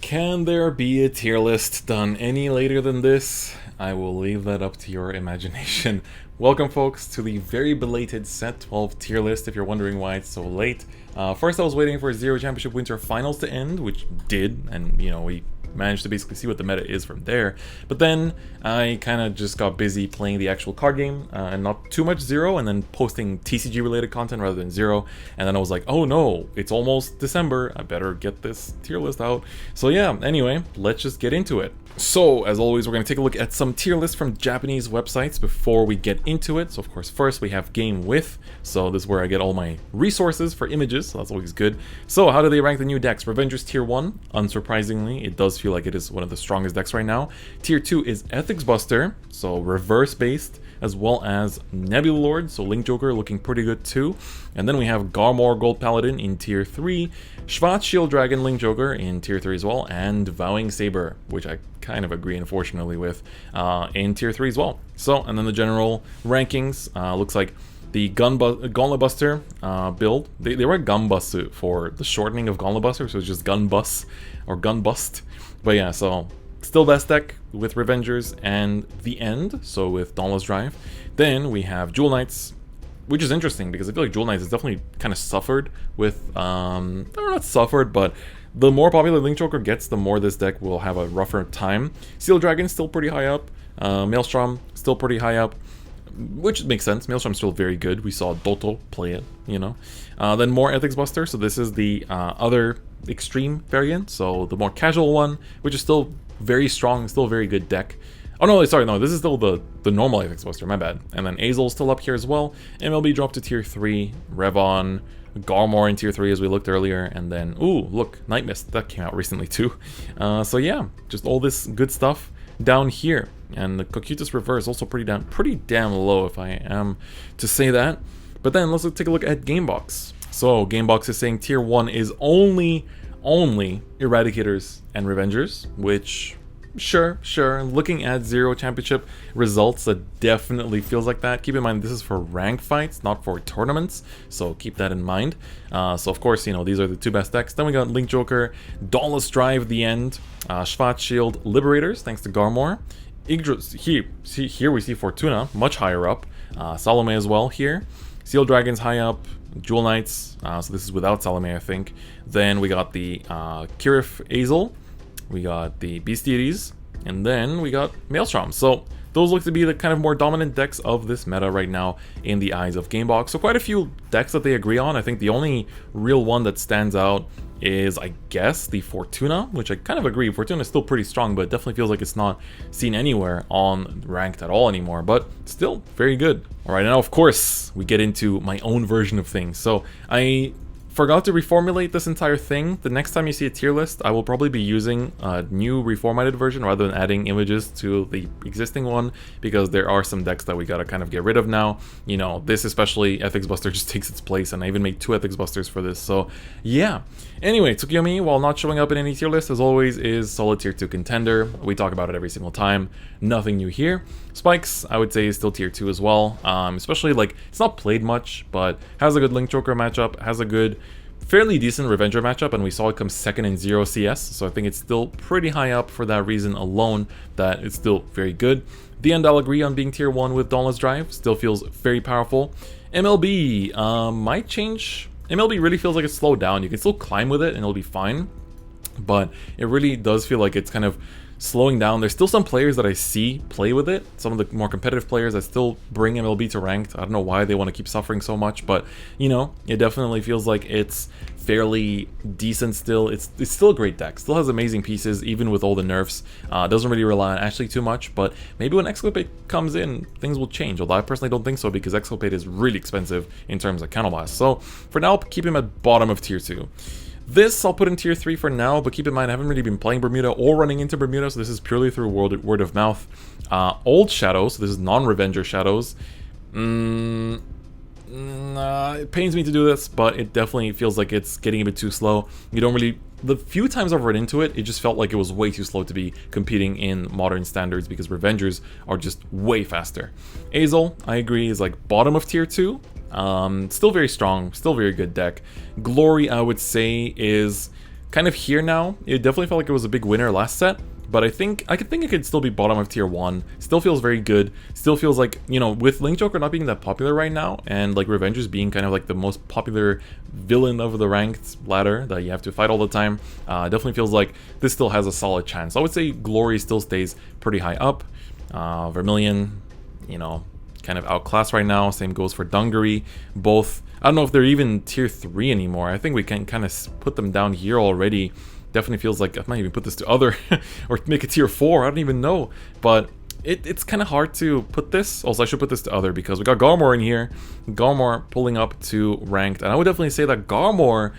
Can there be a tier list done any later than this? I will leave that up to your imagination. Welcome folks to the very belated Set 12 tier list, if you're wondering why it's so late. First I was waiting for Zero Championship Winter Finals to end, which did, and we managed to basically see what the meta is from there. But then I kind of just got busy playing the actual card game and not too much Zero, and then posting TCG related content rather than Zero. And then I was like, oh no, it's almost December, I better get this tier list out. So yeah, anyway, let's just get into it. So, as always, we're going to take a look at some tier lists from Japanese websites before we get into it. So, of course, first we have Game With. So, this is where I get all my resources for images, so that's always good. So, how do they rank the new decks? Revengers Tier 1, unsurprisingly, it does feel like it is one of the strongest decks right now. Tier 2 is Ethics Buster, so reverse-based, as well as Nebula Lord, so Link Joker looking pretty good too. And then we have Garmor Gold Paladin in Tier 3, Shvat Shield Dragon Link Joker in Tier 3 as well, and Vowing Saber, which I kind of agree unfortunately with, in Tier 3 as well. So, and then the general rankings, looks like the Gauntlet Buster build, they were Gun Bust for the shortening of Gauntlet Buster, so it's just Gun Bust, or Gun Bust. But yeah, so still best deck with Revengers and The End, so with Dauntless Drive. Then we have Jewel Knights, which is interesting because I feel like Jewel Knights has definitely kind of suffered with, not suffered, but the more popular Link Joker gets, the more this deck will have a rougher time. Seal Dragon still pretty high up, Maelstrom still pretty high up, which makes sense. Maelstrom's still very good. We saw Doto play it, Then more Ethics Buster, so this is the other extreme variant, so the more casual one, which is still very strong, still a very good deck. Oh no, sorry, no, this is still the normal Ethics Buster, my bad. And then Azel's still up here as well. MLB dropped to Tier 3, Revon, Garmor in Tier 3 as we looked earlier, and then, ooh, look, Night Mist, that came out recently too. So yeah, just all this good stuff down here. And the Cocytus Reverse also pretty damn low, if I am to say that. But then let's take a look at Gamebox. So Gamebox is saying Tier 1 is only Eradicators and Revengers, which sure, looking at Zero Championship results, that definitely feels like that. Keep in mind this is for rank fights, not for tournaments, so keep that in mind. So of course, these are the two best decks. Then we got Link Joker, Dauntless Drive, The End, Shvat Shield, Liberators, thanks to Garmor. Here we see Fortuna, much higher up. Salome as well here. Seal Dragons high up. Jewel Knights, so this is without Salome, I think. Then we got the Kirif Azel. We got the Bestiaries, and then we got Maelstrom. So those look to be the kind of more dominant decks of this meta right now in the eyes of Gamebox. So quite a few decks that they agree on. I think the only real one that stands out is, I guess, the Fortuna, which I kind of agree. Fortuna is still pretty strong, but it definitely feels like it's not seen anywhere on ranked at all anymore, but still very good. All right, now of course we get into my own version of things. So I forgot to reformulate this entire thing. The next time you see a tier list, I will probably be using a new reformatted version rather than adding images to the existing one, because there are some decks that we gotta kind of get rid of now. This especially, Ethics Buster just takes its place, and I even made 2 Ethics Busters for this, so yeah. Anyway, Tsukiyomi, while not showing up in any tier list, as always, is solid Tier 2 contender. We talk about it every single time. Nothing new here. Spikes, I would say, is still Tier 2 as well. Especially, it's not played much, but has a good Link Joker matchup, has a good, fairly decent Revenger matchup, and we saw it come second in Zero CS, so I think it's still pretty high up for that reason alone, that it's still very good. The End, I'll agree on being Tier 1 with Dauntless Drive, still feels very powerful. MLB might change. MLB really feels like it's slowed down. You can still climb with it and it'll be fine, but it really does feel like it's kind of slowing down. There's still some players that I see play with it, some of the more competitive players that still bring MLB to ranked. I don't know why they want to keep suffering so much, but it definitely feels like it's fairly decent still. It's still a great deck, still has amazing pieces even with all the nerfs. Doesn't really rely on Ashley too much, but maybe when Exculpate comes in, things will change, although I personally don't think so, because Exculpate is really expensive in terms of Counterblast. So for now, keep him at bottom of Tier 2. This I'll put in Tier 3 for now, but keep in mind I haven't really been playing Bermuda or running into Bermuda, so this is purely through word of mouth. Old Shadows, so this is non-Revenger Shadows. It pains me to do this, but it definitely feels like it's getting a bit too slow. The few times I've run into it, it just felt like it was way too slow to be competing in modern standards, because Revengers are just way faster. Azel, I agree, is bottom of Tier 2. Still very strong, still very good deck. Glory, I would say, is kind of here now. It definitely felt like it was a big winner last set, but I think it could still be bottom of tier 1. Still feels very good. Still feels like, you know, with Link Joker not being that popular right now, and like Revengers being kind of like the most popular villain of the ranked ladder that you have to fight all the time, definitely feels like this still has a solid chance. I would say Glory still stays pretty high up. Vermilion, you know, kind of outclassed right now. Same goes for Dungaree. Both, I don't know if they're even tier 3 anymore. I think we can kind of put them down here already. Definitely feels like I might even put this to other or make it tier 4. I don't even know. But it's kind of hard to put this. Also, I should put this to other because we got Garmor in here. Garmor pulling up to ranked. And I would definitely say that Garmor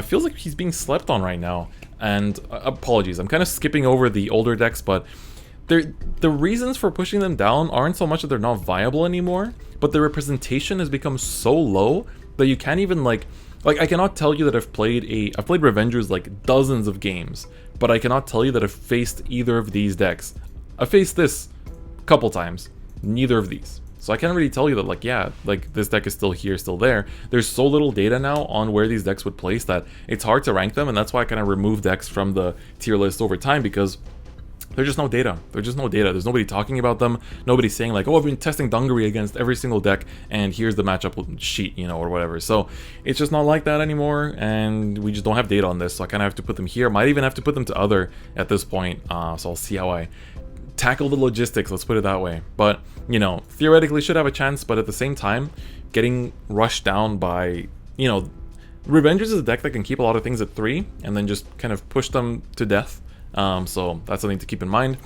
feels like he's being slept on right now. And apologies, I'm kind of skipping over the older decks, but the reasons for pushing them down aren't so much that they're not viable anymore, but the representation has become so low that you can't even like I cannot tell you that I've played Revengers like dozens of games, but I cannot tell you that I've faced either of these decks. I faced this a couple times, neither of these. So I can't really tell you that like, yeah, like this deck is still here, still there. There's so little data now on where these decks would place that it's hard to rank them, and that's why I kind of remove decks from the tier list over time, because there's just no data. There's just no data. There's nobody talking about them. Nobody's saying like, oh, I've been testing Dungaree against every single deck, and here's the matchup sheet, you know, or whatever. So it's just not like that anymore, and we just don't have data on this. So I kind of have to put them here. Might even have to put them to other at this point. So I'll see how I tackle the logistics. Let's put it that way. But you know, theoretically should have a chance. But at the same time, getting rushed down by, you know, Revengers is a deck that can keep a lot of things at 3 and then just kind of push them to death. So that's something to keep in mind.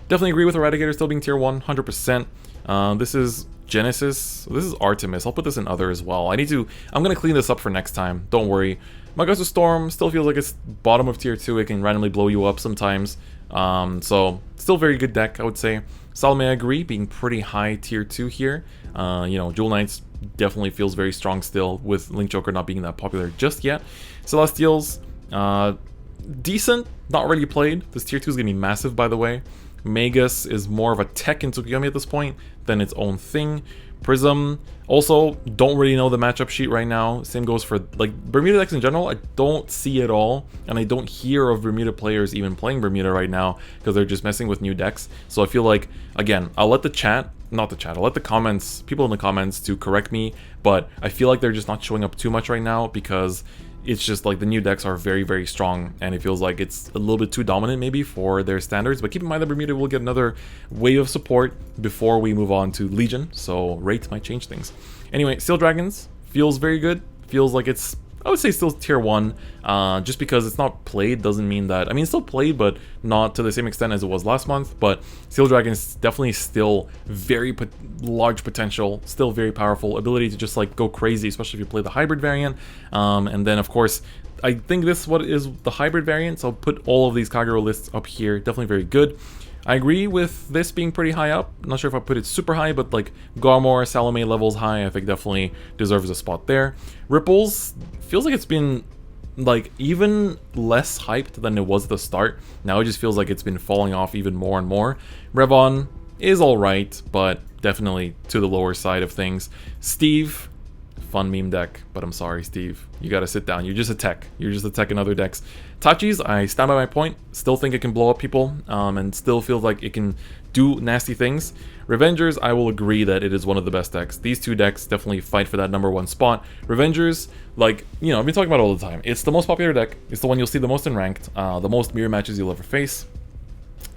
Definitely agree with Eradicator still being tier 1, 100%. This is Genesis. This is Artemis. I'll put this in other as well. I'm gonna clean this up for next time. Don't worry. Magasa Storm still feels like it's bottom of tier 2. It can randomly blow you up sometimes. So still very good deck, I would say. Salome, I agree, being pretty high tier 2 here. You know, Jewel Knights definitely feels very strong still, with Link Joker not being that popular just yet. Celestials, decent, not really played. This tier 2 is going to be massive, by the way. Magus is more of a tech in Tsukuyomi at this point than its own thing. Prism, also, don't really know the matchup sheet right now. Same goes for, like, Bermuda decks in general. I don't see it all, and I don't hear of Bermuda players even playing Bermuda right now because they're just messing with new decks. So I feel like, again, I'll let I'll let the comments, people in the comments to correct me, but I feel like they're just not showing up too much right now because it's just like the new decks are very, very strong, and it feels like it's a little bit too dominant maybe for their standards. But keep in mind that Bermuda will get another wave of support before we move on to Legion, so rate might change things. Anyway, Steel Dragons feels very good. Feels like it's, I would say, still tier 1. Just because it's not played doesn't mean that, I mean, it's still played, but not to the same extent as it was last month. But Steel Dragon is definitely still very large potential, still very powerful, ability to just like go crazy, especially if you play the hybrid variant. And then of course, I think this is what is the hybrid variant, so I'll put all of these Kagero lists up here. Definitely very good. I agree with this being pretty high up. I'm not sure if I put it super high, but like Garmor, Salome levels high, I think definitely deserves a spot there. Ripples feels like it's been like even less hyped than it was at the start. Now it just feels like it's been falling off even more and more. Revon is alright, but definitely to the lower side of things. Steve, fun meme deck, but I'm sorry, Steve. You gotta sit down. You're just a tech. You're just a tech in other decks. Tachi's, I stand by my point. Still think it can blow up people, and still feels like it can do nasty things. Revengers, I will agree that it is one of the best decks. These two decks definitely fight for that #1 spot. Revengers, like, you know, I've been talking about it all the time. It's the most popular deck. It's the one you'll see the most in ranked, the most mirror matches you'll ever face,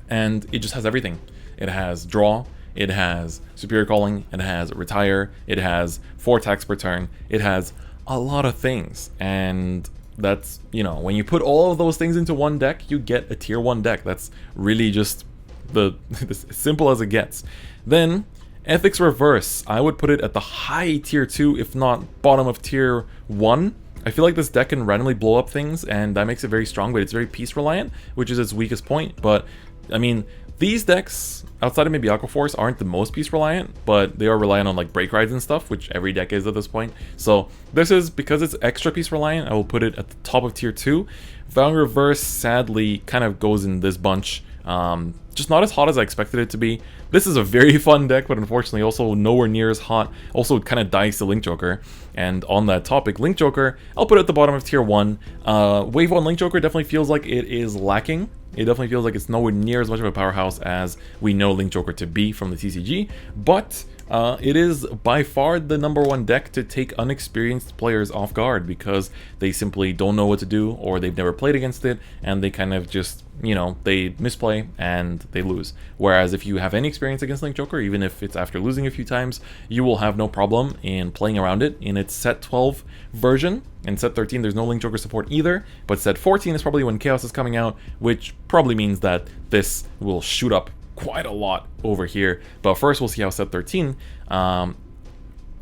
and it just has everything. It has draw, it has superior calling, it has retire, it has 4 attacks per turn, it has a lot of things, and that's, you know, when you put all of those things into one deck, you get a tier 1 deck. That's really just as simple as it gets. Then Ethics Reverse, I would put it at the high tier 2, if not bottom of tier 1. I feel like this deck can randomly blow up things, and that makes it very strong, but it's very piece reliant, which is its weakest point. But I mean, These decks, outside of maybe Aqua Force, aren't the most piece reliant, but they are reliant on like break rides and stuff, which every deck is at this point. So this is, because it's extra piece reliant, I will put it at the top of tier 2. Vanguard Reverse sadly kind of goes in this bunch. Just not as hot as I expected it to be. This is a very fun deck, but unfortunately also nowhere near as hot. Also kind of dies to Link Joker. And on that topic, Link Joker, I'll put it at the bottom of tier 1. Wave 1 Link Joker definitely feels like it is lacking. It definitely feels like it's nowhere near as much of a powerhouse as we know Link Joker to be from the TCG, but it is by far the #1 deck to take unexperienced players off guard because they simply don't know what to do, or they've never played against it, and they kind of just, you know, they misplay and they lose. Whereas if you have any experience against Link Joker, even if it's after losing a few times, you will have no problem in playing around it in its set 12 version. In set 13 there's no Link Joker support either, but set 14 is probably when Chaos is coming out, which probably means that this will shoot up quite a lot over here. But first we'll see how set 13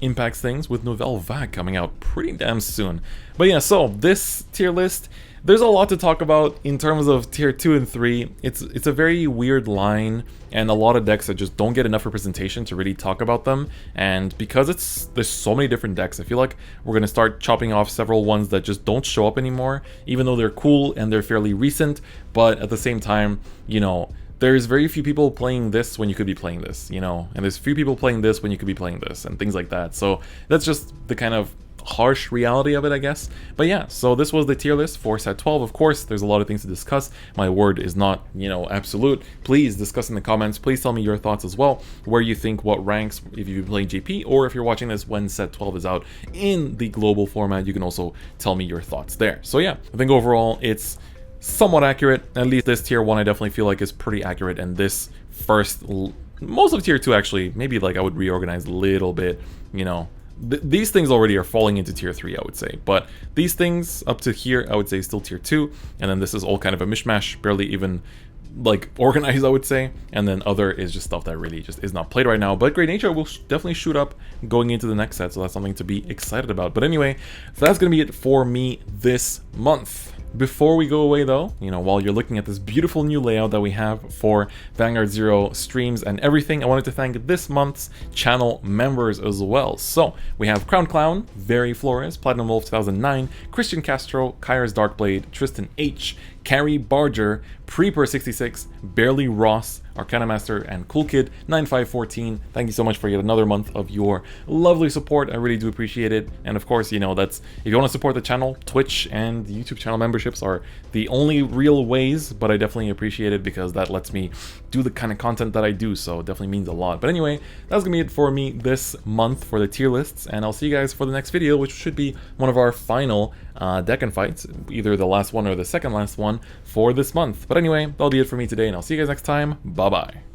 impacts things, with Nouvelle Vague coming out pretty damn soon. But yeah, so this tier list, there's a lot to talk about in terms of tier 2 and 3. It's a very weird line, and a lot of decks that just don't get enough representation to really talk about them. And because there's so many different decks, I feel like we're going to start chopping off several ones that just don't show up anymore, even though they're cool and they're fairly recent. But at the same time, you know, there's very few people playing this when you could be playing this, you know, and there's few people playing this when you could be playing this, and things like that. So that's just the kind of harsh reality of it, I guess. But yeah, so this was the tier list for set 12. Of course, there's a lot of things to discuss. My word is not, you know, absolute. Please discuss in the comments. Please tell me your thoughts as well, where you think what ranks, if you've been playing JP, or if you're watching this when set 12 is out in the global format, you can also tell me your thoughts there. So yeah, I think overall it's somewhat accurate. At least this tier 1 I definitely feel like is pretty accurate, and this first, most of tier 2 actually, maybe like I would reorganize a little bit, you know. These things already are falling into tier 3, I would say, but these things up to here I would say still tier 2, and then this is all kind of a mishmash, barely even like organized, I would say, and then other is just stuff that really just is not played right now. But Great Nature will definitely shoot up going into the next set, so that's something to be excited about. But anyway, so that's gonna be it for me this month. Before we go away though, you know, while you're looking at this beautiful new layout that we have for Vanguard Zero streams and everything, I wanted to thank this month's channel members as well. So we have Crown Clown, Very Flores, Platinum Wolf 2009, Christian Castro, Kyra's Darkblade, Tristan H, Carrie Barger, Preeper66, Barely Ross, Arcana Master, and Cool Kid 9514. Thank you so much for yet another month of your lovely support. I really do appreciate it. And of course, you know, that's, if you want to support the channel, Twitch and YouTube channel memberships are the only real ways, but I definitely appreciate it because that lets me do the kind of content that I do, so it definitely means a lot. But anyway, that's gonna be it for me this month for the tier lists, and I'll see you guys for the next video, which should be one of our final deck and fights, either the last one or the second last one for this month. But anyway, that'll be it for me today, and I'll see you guys next time. Bye bye.